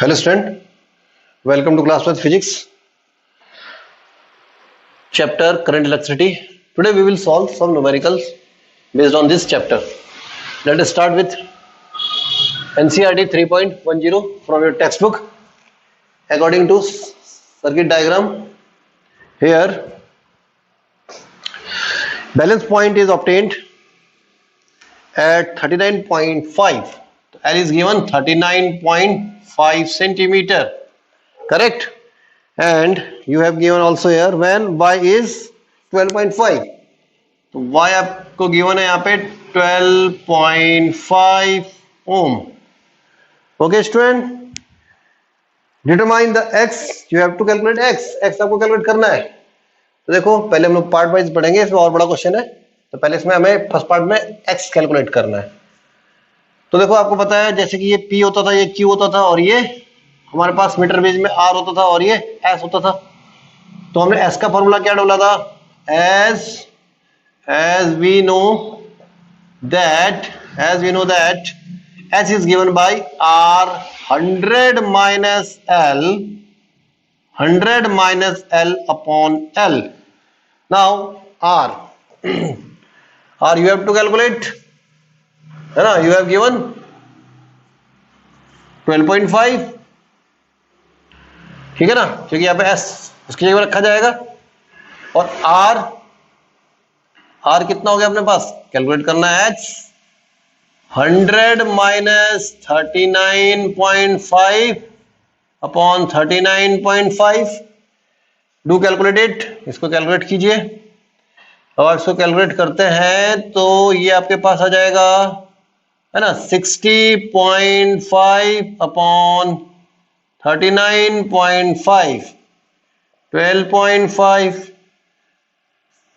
Hello student, welcome to class with physics chapter current electricity. Today we will solve some numericals based on this chapter. Let us start with NCERT 3.10 from your textbook. According to circuit diagram, here balance point is obtained at 39.5. L is given 39.5 centimeter, correct? And you have given also here when y is 12.5. तो y आपको given है यहाँ पे 12.5 ohm. Okay student, determine the x. You have to calculate x. x आपको calculate करना है. तो देखो पहले हम लोग पार्ट वाइज पढ़ेंगे, इसमें और बड़ा क्वेश्चन है. तो पहले इसमें हमें फर्स्ट पार्ट में x कैलकुलेट करना है. तो देखो आपको पता है जैसे कि ये P होता था, ये Q होता था और ये हमारे पास मीटर बेज में R होता था और ये S होता था. तो हमने S का फॉर्मूला क्या डाला था? as we know that S is given by R 100 minus L upon L. Now R R you have to calculate, है ना? You have given 12.5, ठीक है ना? क्योंकि यहाँ पे S उसकी जगह रखा जाएगा और R कितना हो गया अपने पास? कैलकुलेट करना है H 100 minus 39.5 upon 39.5. Do calculate it. इसको कैलकुलेट कीजिए. अब इसको कैलकुलेट करते हैं तो ये आपके पास आ जाएगा, है ना, 60.5 अपॉन 39.5 12.5.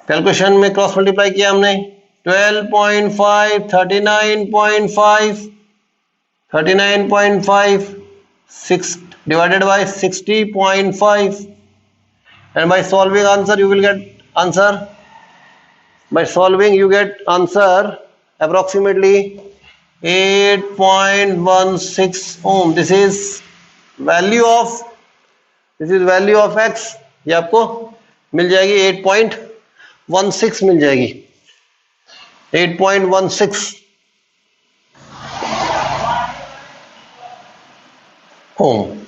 कैलकुलेशन में क्रॉस मल्टीप्लाई किया हमने. 12.5 39.5 6 divided by 60.5 and by solving answer you will get answer. By solving you get answer approximately 8.16 ohm. This is value of x. ये आपको मिल जाएगी 8.16 मिल जाएगी. 8.16 ohm.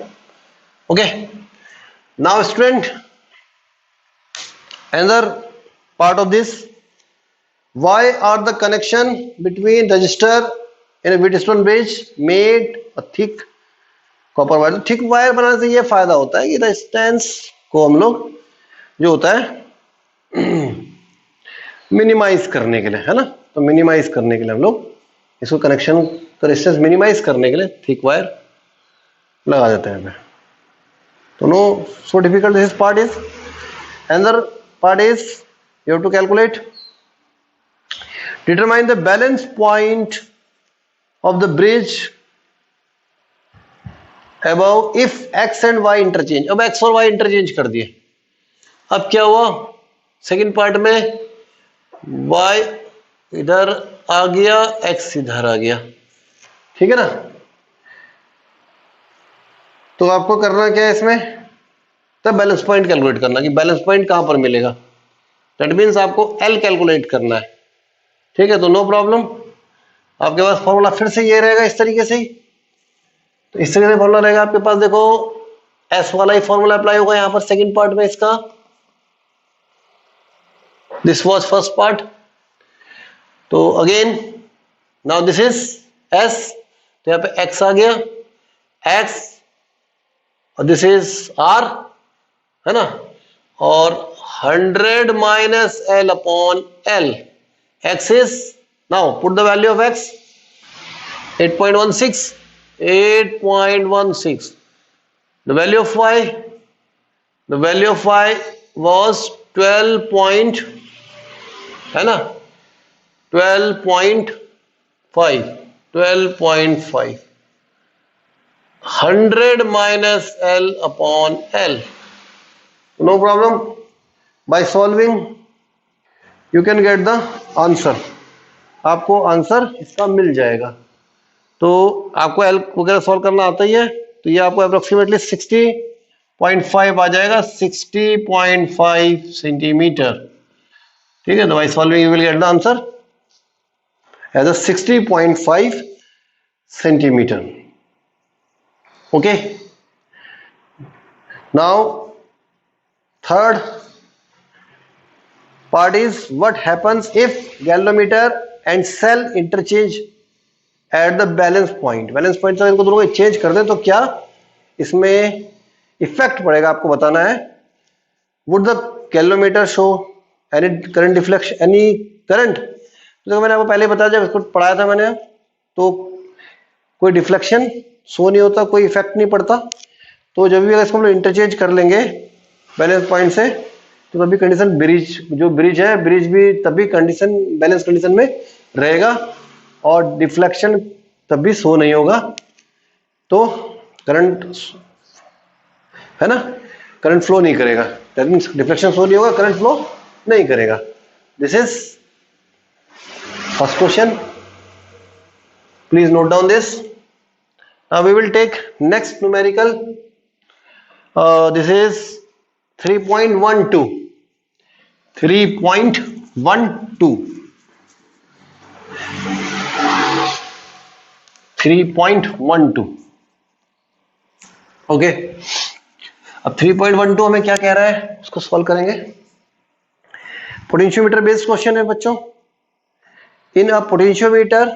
Okay. Now student, another part of this. Why are the connection between resistor in a Wheatstone bridge made a thick copper wire? Thick wire बनाने से ये फायदा होता है कि रेजिस्टेंस को हम लोग जो होता है मिनिमाइज करने के लिए, है ना. तो मिनिमाइज करने के लिए हम लोग इसको कनेक्शन का रेजिस्टेंस मिनिमाइज करने के लिए थिक वायर लगा देते हैं. तो no so difficult this part is. Another part is you have to calculate. Determine the balance point of the bridge above if x and y interchange. अब x और y interchange कर दिए. अब क्या हुआ सेकंड पार्ट में? y इधर आ गया, x इधर आ गया, ठीक है ना. तो आपको करना क्या है इसमें? तब बैलेंस पॉइंट कैलकुलेट करना कि बैलेंस पॉइंट कहां पर मिलेगा. दैट मीन्स आपको L कैलकुलेट करना है, ठीक है. तो नो प्रॉब्लम. आपके पास फॉर्मूला फिर से ये रहेगा इस तरीके से ही. तो इस तरीके से फॉर्मूला रहेगा आपके पास. देखो एस वाला ही फॉर्मूला अप्लाई होगा यहाँ पर सेकंड पार्ट में इसका. This was first part. तो again now this is S. तो यहाँ पे एक्स आ गया, एक्स, और दिस इज आर, है ना. और 100 minus L upon L. X is, now put the value of x, 8.16. The value of y was 12 है ना, 12.5. 100 minus L upon L. No problem. By solving you can get the answer. आपको answer इसका मिल जाएगा. तो आपको L वगैरह solve करना आता ही है. तो ये आपको अप्रोक्सीमेटली 60.5 आ जाएगा, 60.5 सेंटीमीटर। ठीक है, तो by solving you will get the answer as a 60.5 centimetre. Okay, now third part is what happens if galvanometer and cell interchange at the balance point। Balance point से इनको दोनों को चेंज कर दें तो क्या इसमें इफेक्ट पड़ेगा, आपको बताना है। Would the galvanometer show any current deflection, any current? तो मैंने आपको पहले बताया, जब इसको पढ़ाया था मैंने, तो कोई डिफ्लेक्शन शो नहीं होता, कोई इफेक्ट नहीं पड़ता। तो जब भी अगर इसको हम लोग इंटरचेंज कर लेंगे बैलेंस पॉइंट से, तो तभी कंडीशन ब्रिज, जो ब्रिज है, ब्रिज भी तभी कंडीशन बैलेंस कंडीशन में रहेगा और डिफ्लेक्शन तभी शो नहीं होगा। तो करंट है ना, करंट फ्लो नहीं करेगा, दैट मींस डिफ्लेक्शन शो नहीं होगा, करंट फ्लो नहीं करेगा। This is first question, please note down this. Now we will take next numerical, this is 3.12 3.12 3.12। Okay, अब 3.12 हमें क्या कह रहा है, उसको सॉल्व करेंगे। पोटेंशियोमीटर बेस्ड क्वेश्चन है बच्चों। In a potentiometer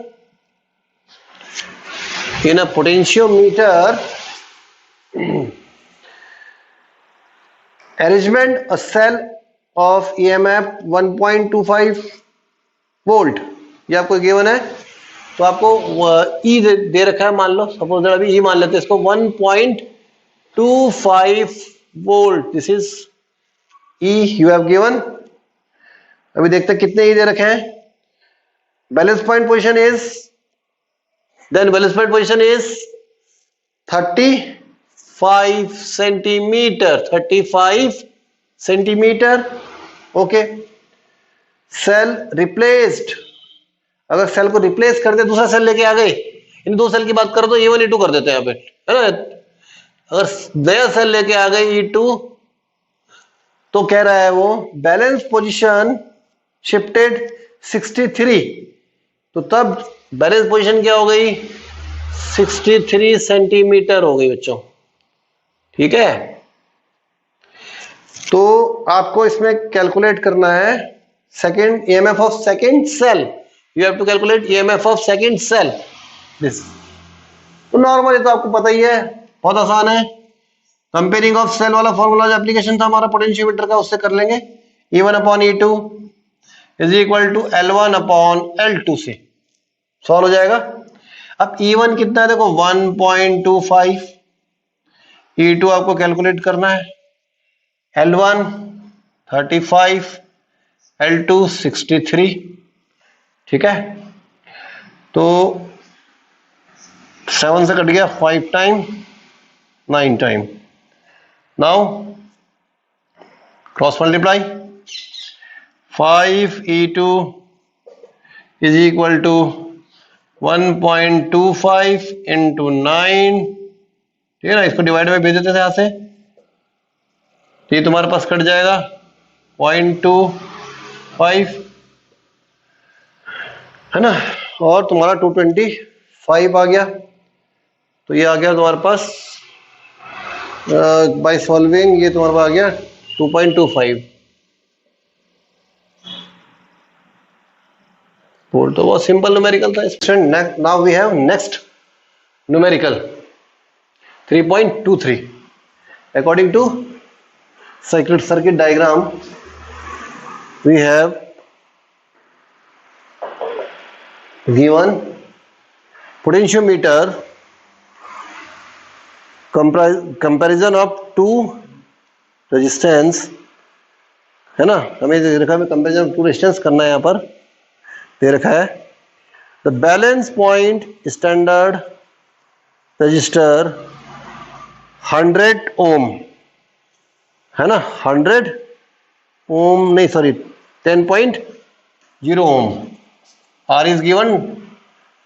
arrangement a cell of EMF 1.25 volt, ये आपको गिवन है। तो आपको ई दे रखा है, मान लो सपोज अभी ई मान लेते हैं इसको 1.25 volt, this is E you have given. अभी देखते हैं कितने ई दे रखे हैं। Balance point position is, then balance point position is 35 centimetre, 35 centimetre. Okay, cell replaced, अगर सेल को रिप्लेस कर दे, दूसरा सेल लेके आ गए, इन दो सेल की बात करो तो E1 E2 कर देते हैं यहाँ पे, है ना। अगर नया सेल लेके आ गए E2, तो कह रहा है वो बैलेंस पोजीशन शिफ्टेड 63, तो तब बैलेंस पोजीशन क्या हो गई, 63 सेंटीमीटर हो गई बच्चों। ठीक है, तो आपको इसमें कैलकुलेट करना है second EMF of second cell, you have to calculate EMF of second cell this. तो नॉर्मली तो आपको पता ही है, बहुत आसान है। कंपेयरिंग ऑफ सेल वाला फॉर्मूला जो एप्लीकेशन था हमारा पोटेंशियोमीटर का, उससे कर लेंगे। E1 upon E2 is equal to L1 upon L2 से सॉल्व हो जाएगा। अब E1 कितना है देखो 1.25, E2 आपको कैलकुलेट करना है, L1 35, L2 63। ठीक है, तो 7 से कट गया, 5 time 9 time. Now cross multiply, 5 E2 is equal to 1.25 into 9। ठीक है ना, इसको डिवाइड में भेज देते थे यहां से, तो ये तुम्हारे पास कट जाएगा 0.25, है ना, और तुम्हारा 225 आ गया। तो ये आ गया तुम्हारे पास बाय सॉल्विंग, ये तुम्हारे पास आ गया 2.25 वोल्ट। तो बहुत सिंपल न्यूमेरिकल था। Student, now we have next numerical 3.23। According to circuit diagram, we have given potentiometer comparison of two resistance, है ना, हमें दे रखा है कंपेरिजन ऑफ टू रेजिस्टेंस करना है, यहाँ पर दे रखा है the balance point standard resistor 100 ohm, है ना, 100 ओम नहीं sorry 10.0 ohm, R is given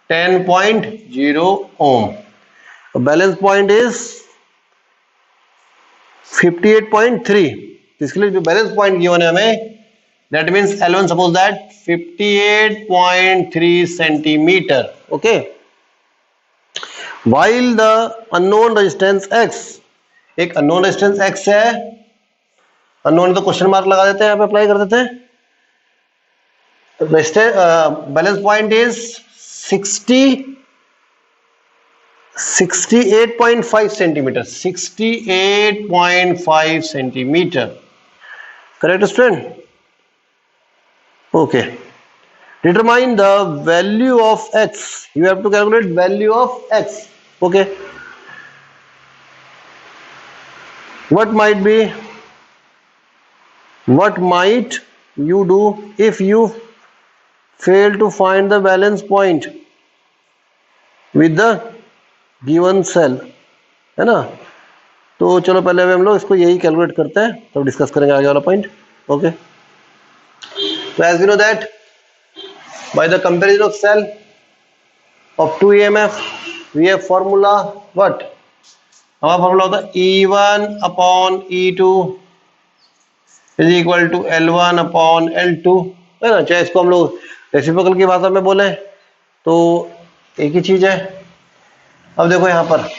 10.0 ohm. Balance point is 58.3। इसके लिए जो बैलेंस पॉइंट गिवन है हमें, that means L1 suppose that 58.3 centimetre. Okay, while the unknown resistance x, एक अननोन रेजिस्टेंस x है, अननोन तो क्वेश्चन मार्क लगा देते हैं, यहाँ पे अप्लाई कर देते हैं। Balance point is 68.5 centimetre, 68.5 centimetre. Correct student? Okay, determine the value of x, you have to calculate value of x. Okay, what might you do if you fail to find the balance point with the given cell, है ना? तो चलो पहले हम लोग इसको यही calculate करते हैं, तब डिस्कस करेंगे आगे वाला पॉइंट। ओके, तो as we know that by the comparison of cell of 2 EMF we have formula what? हमारा फॉर्मूला होता है E1 upon E2 is equal to L1 upon L2, है ना? चाहे इसको हम लोग रेसिप्रोकल की भाषा में बोले तो एक ही चीज है। अब देखो यहां पर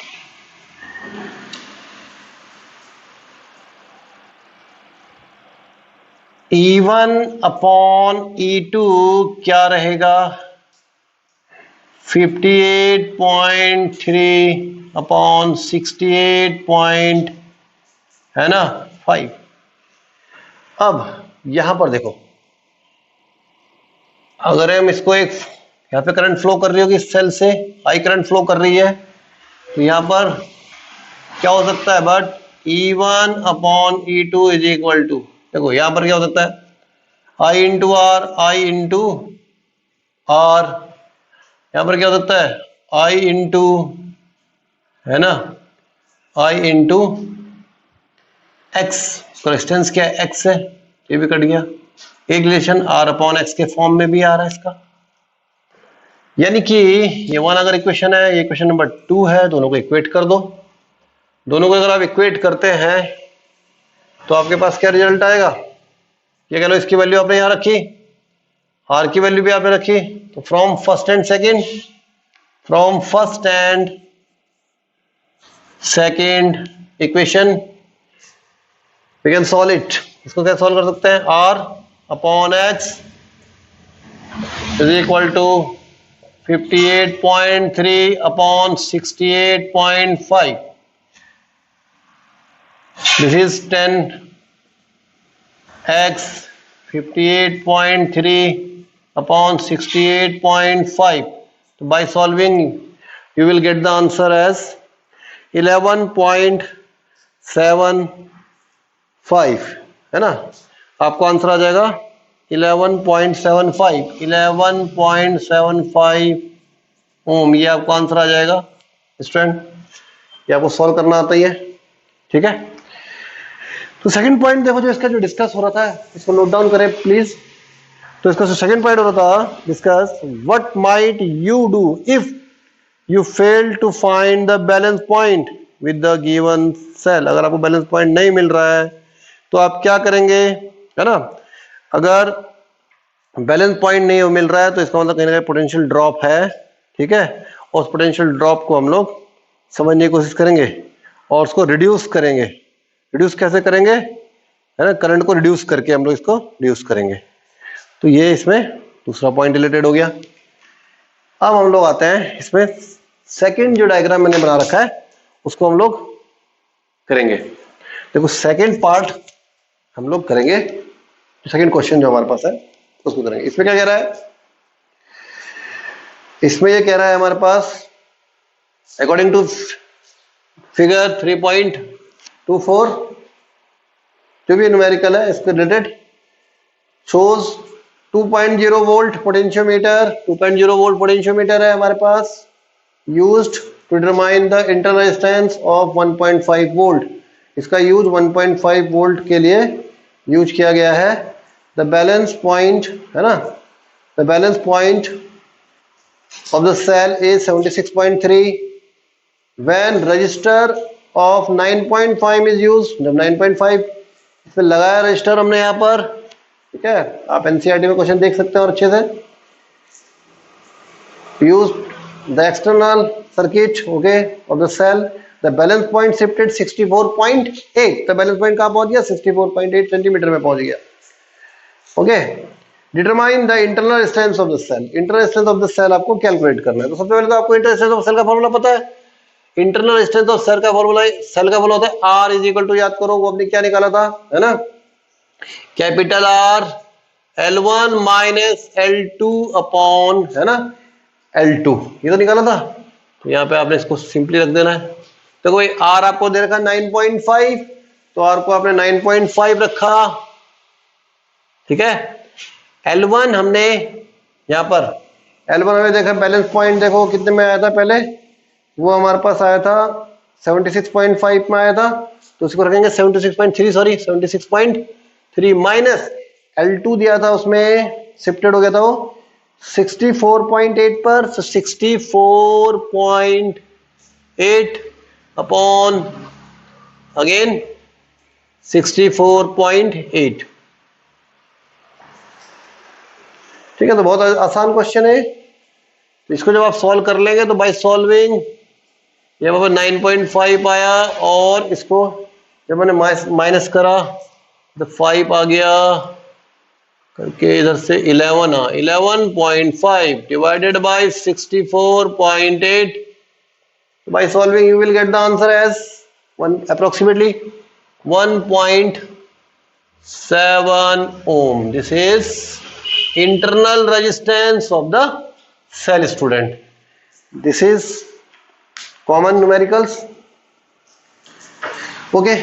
E1 अपॉन E2 क्या रहेगा? 58.3 अपॉन 68 पॉइंट, है ना, 5। अब यहां पर देखो, अगर हम इसको एक यहां पे करंट फ्लो कर रही होगी इस सेल से, हाई करंट फ्लो कर रही है, तो यहां पर क्या हो सकता है? But E1 upon E2 is equal to, देखो यहां पर क्या हो सकता है? I into R, I into R, यहां पर क्या हो सकता है? I इंटू, है ना, I इंटू एक्स, रेजिस्टेंस क्या है? एक्स है, ये भी कट गया। एक रिलेशन R अपॉन एक्स के फॉर्म में भी आ रहा है इसका, यानी कि ये वन अगर इक्वेशन है, ये इक्वेशन नंबर 2 है, दोनों को इक्वेट कर दो। दोनों को अगर आप इक्वेट करते हैं तो आपके पास क्या रिजल्ट आएगा? ये कह लो इसकी वैल्यू आपने यहां रखी, आर की वैल्यू भी आपने रखी, तो from first and second equation we can solve it. इसको क्या सॉल्व कर सकते हैं? R upon X is equal to 58.3 upon 68.5, this is 10x 58.3 upon 68.5. So by solving you will get the answer as 11.75, है ना? आपको आंसर आ जाएगा 11.75 ओम, ये आपको आंसर आ जाएगा स्टूडेंट। ये आपको सॉल्व करना आता ही है, ठीक है? तो सेकंड पॉइंट देखो, जो इसका जो डिस्कस हो रहा था, इसको नोट डाउन करें प्लीज। तो इसका जो सेकंड पॉइंट हो रहा था discuss, what might you do if you fail to find the balance point with the given cell. अगर आपको बैलेंस पॉइंट नहीं मिल रहा है तो आप क्या करेंगे, है ना? अगर बैलेंस पॉइंट नहीं मिल रहा है तो इसका मतलब कहीं ना कहीं पोटेंशियल ड्रॉप है, ठीक है? और उस पोटेंशियल ड्रॉप को हम लोग समझने की कोशिश करेंगे और उसको रिड्यूस करेंगे। रिड्यूस कैसे करेंगे, है ना? करंट को रिड्यूस करके हम लोग इसको रिड्यूस करेंगे। तो ये इसमें दूसरा पॉइंट रिलेटेड हो गया। अब हम लोग आते हैं इसमें सेकंड जो डायग्राम मैंने बना रखा है उसको हम लोग करेंगे। देखो सेकंड पार्ट हम लोग करेंगे, सेकंड क्वेश्चन जो हमारे पास है उसको करेंगे। इसमें क्या कह रहा है? इसमें ये कह रहा है हमारे पास अकॉर्डिंग टू फिगर 3.24 जो भी न्यूमेरिकल है इसके related, shows 2.0 volt potentiometer, 2.0 volt potentiometer है हमारे पास, used to determine the internal resistance of 1.5 volt. इसका यूज 1.5 वोल्ट के लिए यूज किया गया है। द बैलेंस पॉइंट, है ना, the balance point of the cell is 76.3 when resistor of 9.5 is use, जब 9.5 इस पे लगाया रजिस्टर हमने यहाँ पर, ठीक है, आप एनसीईआरटी में क्वेश्चन देख सकते हैं और अच्छे से। Use the external circuit okay of the cell, the balance point shifted 64.8, तो बैलेंस पॉइंट कहाँ पहुंच गया, 64.8 सेंटीमीटर में पहुंच गया। Okay, determine the internal resistance of the cell, internal resistance of the cell आपको कैलकुलेट करना है। तो सबसे पहले तो आपको इंटरनल रेजिस्टेंस ऑफ सेल का फॉर्मूला पता है। इंटरनल रेजिस्टेंस ऑफ सेल का फॉर्मूला, सेल का फॉर्मूला होता है R इज इक्वल टू, याद करो वो हमने क्या निकाला था, है ना, capital R L1 minus L2 upon, है ना, L2, ये तो निकाला था। तो यहाँ पे आपने इसको सिंपली रख देना है। तो कोई R आपको दे रखा 9.5, तो R को आपने 9.5 रखा, ठीक है। L1 हमने यहाँ पर, L1 हमें देखा बैलेंस पॉइंट, देखो कितने में आया था पहले, वो हमारे पास आया था 76.5 में आया था, तो उसको रखेंगे 76.3, सॉरी 76.3 माइनस L2 दिया था, उसमें शिफ्टेड हो गया था वो 64.8 पर, so 64.8 अपॉन अगेन 64.8, ठीक है। तो बहुत आसान क्वेश्चन है, तो इसको जब आप सॉल्व कर लेंगे तो बाय सॉल्विंग ये 9.5 आया, और इसको जब मैंने माइनस करा तो 5 आ गया करके, इधर से 11 आ, 11.5 divided by 64.8, by solving you will get the answer as approximately 1.7 ohm. This is internal resistance of the cell, student. This is common numericals. Okay,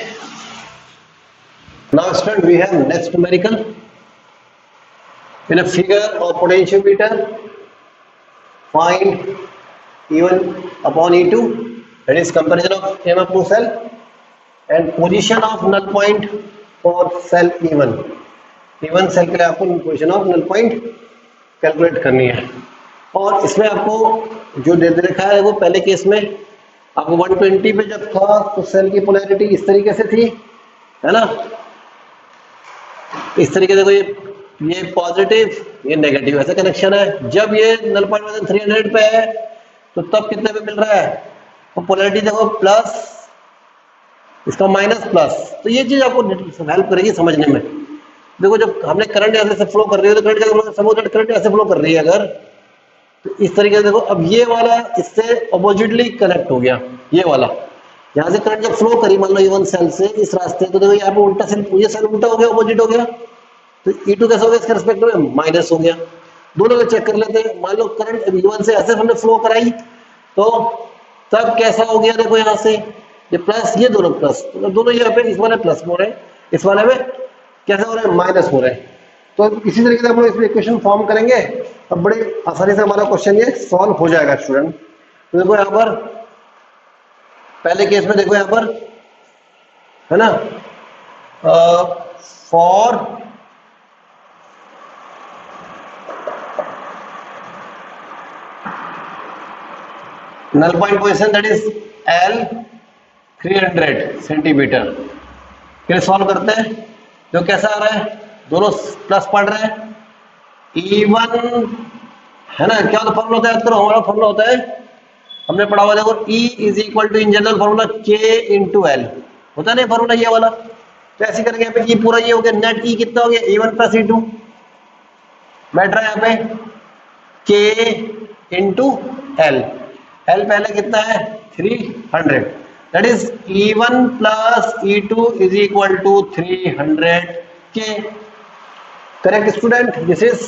now student we have next numerical. In a figure of potentiometer, find E1 upon E2, that is comparison of EMF to cell, and position of null point for cell E1. E1 cell के लिए आपको position of null point calculate करनी है। और इसमें आपको जो दे रखा है वो पहले केस में आपको 120 पे जब था तो सेल की पोलैरिटी इस तरीके से थी, है ना, इस तरीके से, ये पॉजिटिव ये नेगेटिव ऐसा कनेक्शन है। जब ये नल पॉइंट वजन 300 पे है तो तब कितने पे मिल रहा है, तो पोलैरिटी देखो प्लस, इसका माइनस प्लस, तो ये चीज आपको हेल्प करेगी समझने में। देखो जब हमने करंट ऐसे से फ्लो कर रही है तो करंट क्या, सपोज करंट ऐसे फ्लो कर रही है अगर, तो इस तरीके से देखो, अब ये वाला इससे अपोजिटली कनेक्ट हो गया, ये वाला यहाँ से करंट जब फ्लो करी मान लो E1 सेल से इस रास्ते, तो देखो यहाँ पे उल्टा सेल, ये सेल उल्टा हो गया, अपोजिट हो गया, तो E2 कैसा हो गया इसके रिस्पेक्ट में, माइनस हो गया। दोनों को चेक कर लेते हैं, मान लो करंट E1 से ऐसे हमने फ्लो कराई तो तब कैसा हो गया, देखो यहाँ से ये प्लस, ये दोनों प्लस, तो दोनों यहाँ पे इस वाले प्लस हो रहे हैं, इस वाले में कैसे हो रहे हैं, माइनस हो रहे हैं। तो इसी तरीके से हम लोग इसमें इक्वेशन फॉर्म करेंगे, अब बड़े आसानी से हमारा क्वेश्चन ये सॉल्व हो जाएगा स्टूडेंट। तो देखो यहाँ पर पहले केस में देखो यहाँ पर, है ना, for null point position that is L 300 centimetre के लिए सॉल्व करते हैं। जो कैसा आ रहा है, दोनों प्लस पढ़ रहे हैं, E1 है ना, क्या होता फॉर्मूला होता है, याद करो, हमारा फॉर्मूला होता है, हमने पढ़ा हुआ देखो, E is equal to in general formula K into L होता है ना फॉर्मूला ये वाला। तो ऐसे करके यहाँ पे ये पूरा ये हो गया, नेट E कितना हो गया, E1 प्लस E2 बैठ रहा है यहाँ पे K इंटू L, L पहले कितना है 300, that is E1 plus E2 is equal to 300 K. Correct student? This is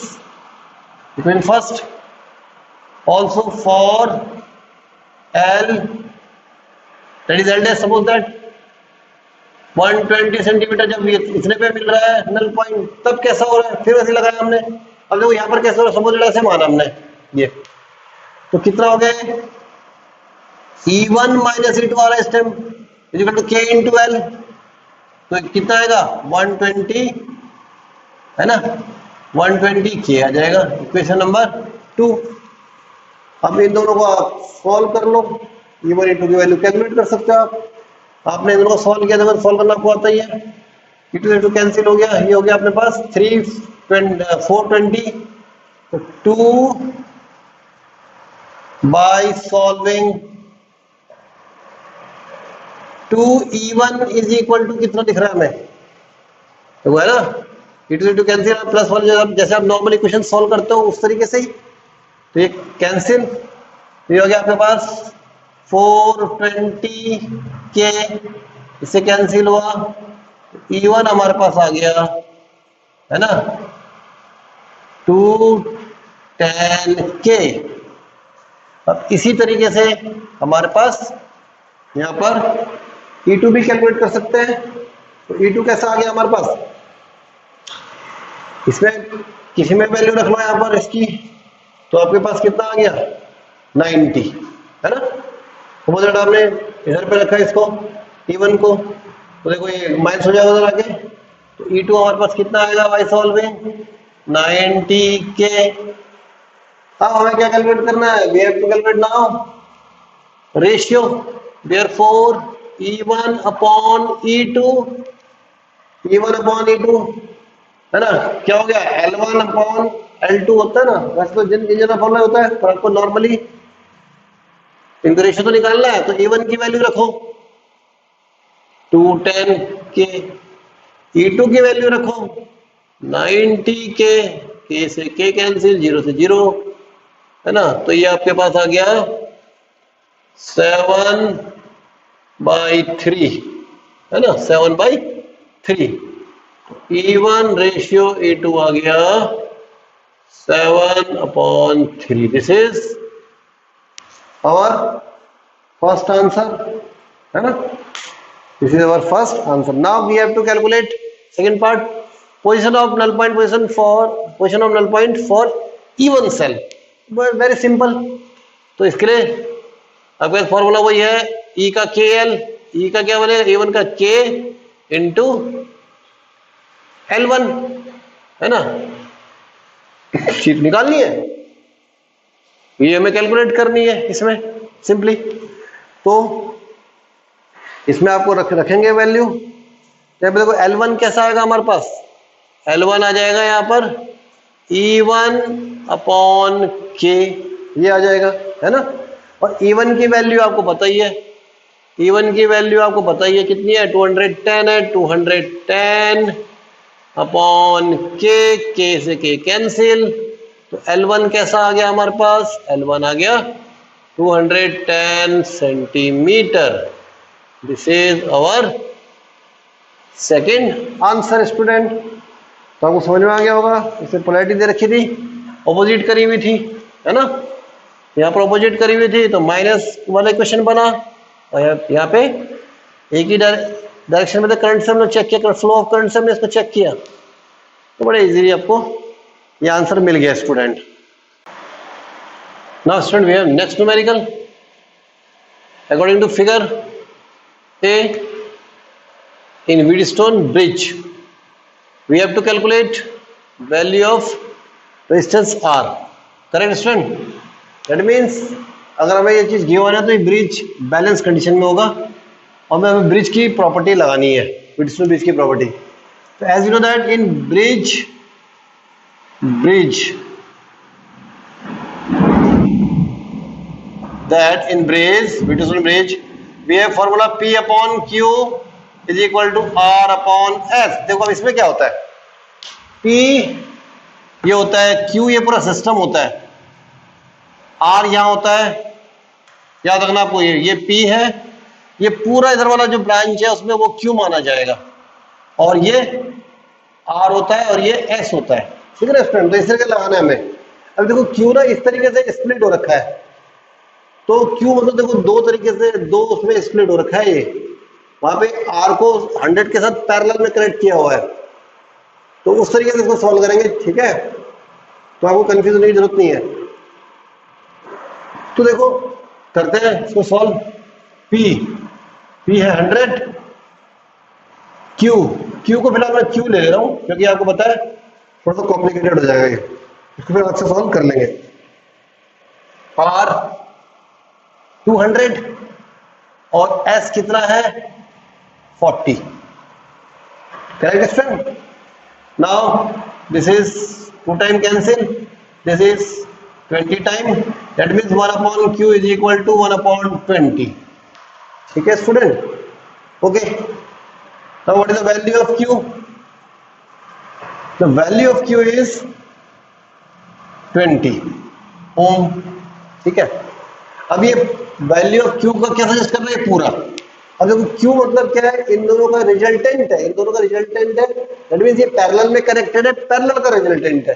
between first. Also for L, that is L dash, suppose that 120 centimetre जब इतने पे मिल रहा है नल पॉइंट, तब कैसा हो रहा है, फिर वैसे लगाया हमने। अब देखो यहाँ पर कैसा हो रहा है, सपोज ऐसे माना हमने ये, तो कितना हो गया, E1 माइनस E2 आ रहा है इस time, equal to K into L, तो कितना आएगा 120, है ना, 120 K आ जाएगा, इक्वेशन नंबर 2। अब इन दोनों को आप सॉल्व कर लो, E1 E2 की वैल्यू कैलकुलेट कर सकते हो आप। आपने इन दोनों को सॉल्व किया, देखो सॉल्व करना आपको आता ही है। E2 E2 कैंसिल हो गया, ये हो गया अपने पास 420, तो 2 by solving 2E1 is equal to कितना दिख रहा है हमें, तो है ना E2 E2 cancel, plus one जैसे आप नॉर्मल इक्वेशन सॉल्व करते हो उस तरीके से ही, तो ये कैंसिल, ये हो गया आपके पास 420 के, इससे कैंसिल हुआ, E1 हमारे पास आ गया है ना 210 के। अब इसी तरीके से हमारे पास यहां पर E2 भी कैलकुलेट कर सकते हैं। तो E2 कैसा आ गया हमारे पास, इसमें किसी में वैल्यू रख लो यहां पर इसकी, तो आपके पास कितना आ गया 90 है ना। अपोजिट आपने इधर पे रखा है इसको E1 को, तो देखो ये माइनस हो जाएगा उधर आके, तो E2 हमारे पास कितना आएगा बाय सॉल्विंग 90 के। अब हमें क्या कैलकुलेट करना है, we have to calculate now ratio, therefore E1 upon E2, E1 upon E2 है ना, क्या हो गया L1 अपॉन L2 होता है ना, वैसे तो जिन इंजन फॉर्मूला होता है, पर आपको नॉर्मली इनका रेशियो तो निकालना है, तो E1 की वैल्यू रखो 210 के, E2 की वैल्यू रखो 90 के से के कैंसिल, 0 से 0 है ना, तो ये आपके पास आ गया 7/3 है ना, 7/3, E1 रेशियो E2 आ गया 7/3। This is our first answer है ना, this is our first answer. Now we have to calculate second part, position of null point, position of null point for E1 cell, very simple. तो इसके लिए आपका formula वही है E का KL, E का क्या बनेगा E1 का K इंटू L1 है ना, शीट निकालनी है, ये हमें कैलकुलेट करनी है इसमें सिंपली। तो इसमें आपको रखेंगे वैल्यू, देखो L1 कैसा आएगा हमारे पास, L1 आ जाएगा यहाँ पर E1 अपॉन K, ये आ जाएगा है ना, और E1 की वैल्यू आपको पता ही है, E1 की वैल्यू आपको पता ही है कितनी है 210 है, 210 अपॉन K से K कैंसिल, तो L1 कैसा आ गया हमारे पास, L1 आ गया 210 centimetre. This is our second answer student. तो आपको समझ में आ गया होगा, इसमें पोलैरिटी दे रखी थी, ऑपोजिट करी हुई थी है ना, यहाँ पर ऑपोजिट करी हुई थी तो माइनस वाला इक्वेशन बना, और यहाँ पे एक ही डायरेक्शन में करंट से हमने चेक किया, फ्लो ऑफ करंट से हमने इसको चेक किया, तो बड़े इजीली आपको ये आंसर मिल गया student. Now student we have next numerical according to figure A in Wheatstone bridge we have to calculate value of resistance R, correct student? That means अगर हमें ये चीज गिवन है तो ये ब्रिज बैलेंस कंडीशन में होगा, और हमें ब्रिज की प्रॉपर्टी लगानी है, Wheatstone ब्रिज की प्रॉपर्टी। तो as you know that in bridge Wheatstone bridge we have formula P upon Q is equal to R upon S। देखो अब इसमें क्या होता है, P ये होता है, Q ये पूरा सिस्टम होता है, R यहां होता है, याद रखना आपको ये P है, ये पूरा इधर वाला जो ब्रांच है उसमें वो Q माना जाएगा, और ये R होता है और ये S होता है, ठीक है ना स्टूडेंट। तो इस तरीके लगाना है हमें। अब देखो Q ना इस तरीके से स्प्लिट हो रखा है, तो Q मतलब देखो दो तरीके से, दो उसमें स्प्लिट हो रखा है, ये वहां पे R को 100 के साथ पैरेलल में कनेक्ट किया हुआ है, तो उस तरीके से इसको सॉल्व करेंगे, ठीक है, तो आपको कंफ्यूज होने की जरूरत नहीं है। तो देखो करते हैं इसको सॉल्व। P है 100, Q को फिलहाल मैं Q ले रहा हूं क्योंकि आपको पता है थोड़ा सा कॉम्प्लिकेटेड हो जाएगा ये, इसको फिर अच्छे सॉल्व कर लेंगे। R 200 और s कितना है 40. Correct student? Now this is 2 time cancel, this is 20 time, that means 1 upon q is equal to 1 upon 20. ठीक है student? Okay. Now what is the value of q? The value of q is 20 ohm. ठीक है. अब ये value of q का क्या suggest कर रहे हैं पूरा. अब देखो q मतलब क्या है, इन दोनों का रिजल्टेंट है, इन दोनों का रिजल्टेंट है, दैट मींस ये पैरेलल में कनेक्टेड है, पैरेलल का रिजल्टेंट है.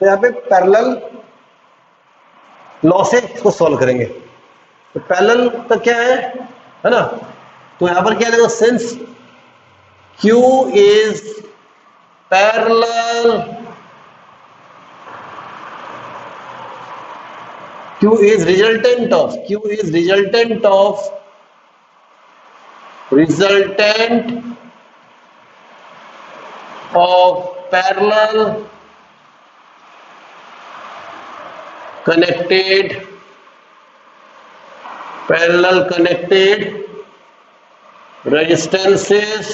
तो यहाँ पे पैरेलल लॉ से इसको सॉल्व करेंगे. तो पैरेलल का क्या है ना, तो यहाँ पर क्या लगेगा, since q is parallel, q is resultant of parallel connected resistances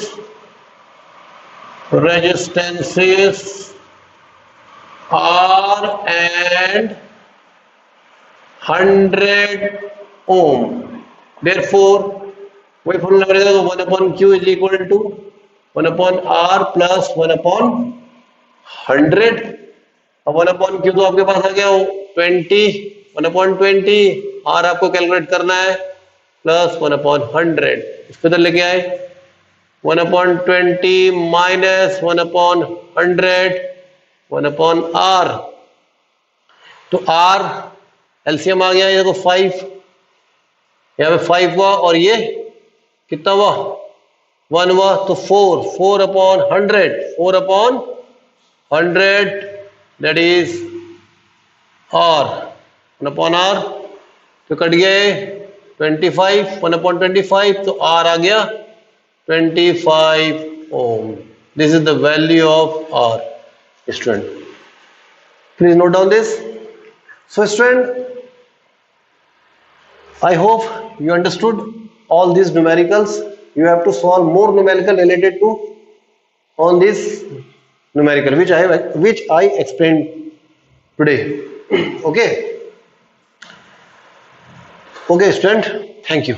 R and 100 ohm. Therefore वही फॉर्मूला करेगा तो 1 upon q is equal to 1 upon r plus 1 upon 100. अब 1 अपॉन q तो आपके पास आ गया 20, 1 अपॉन 20, r आपको कैलकुलेट करना है प्लस 1 अपॉन 100. इसको इधर लेके आए, 1 upon 20 minus 1 upon 100, 1 upon r. तो r एलसीएम आ गया, ये देखो 5, यहाँ पे 5 हुआ और ये कितना हुआ 1 हुआ, तो 4 upon 100 that is r, 1 upon r. तो कट गए 25, 1 अपॉन 25, तो r आ गया 25 ohm. This is the value of r. Student please note down this. So student, I hope you understood all these numericals. You have to solve more numerical related to on this numerical which I explained today. Okay student, thank you.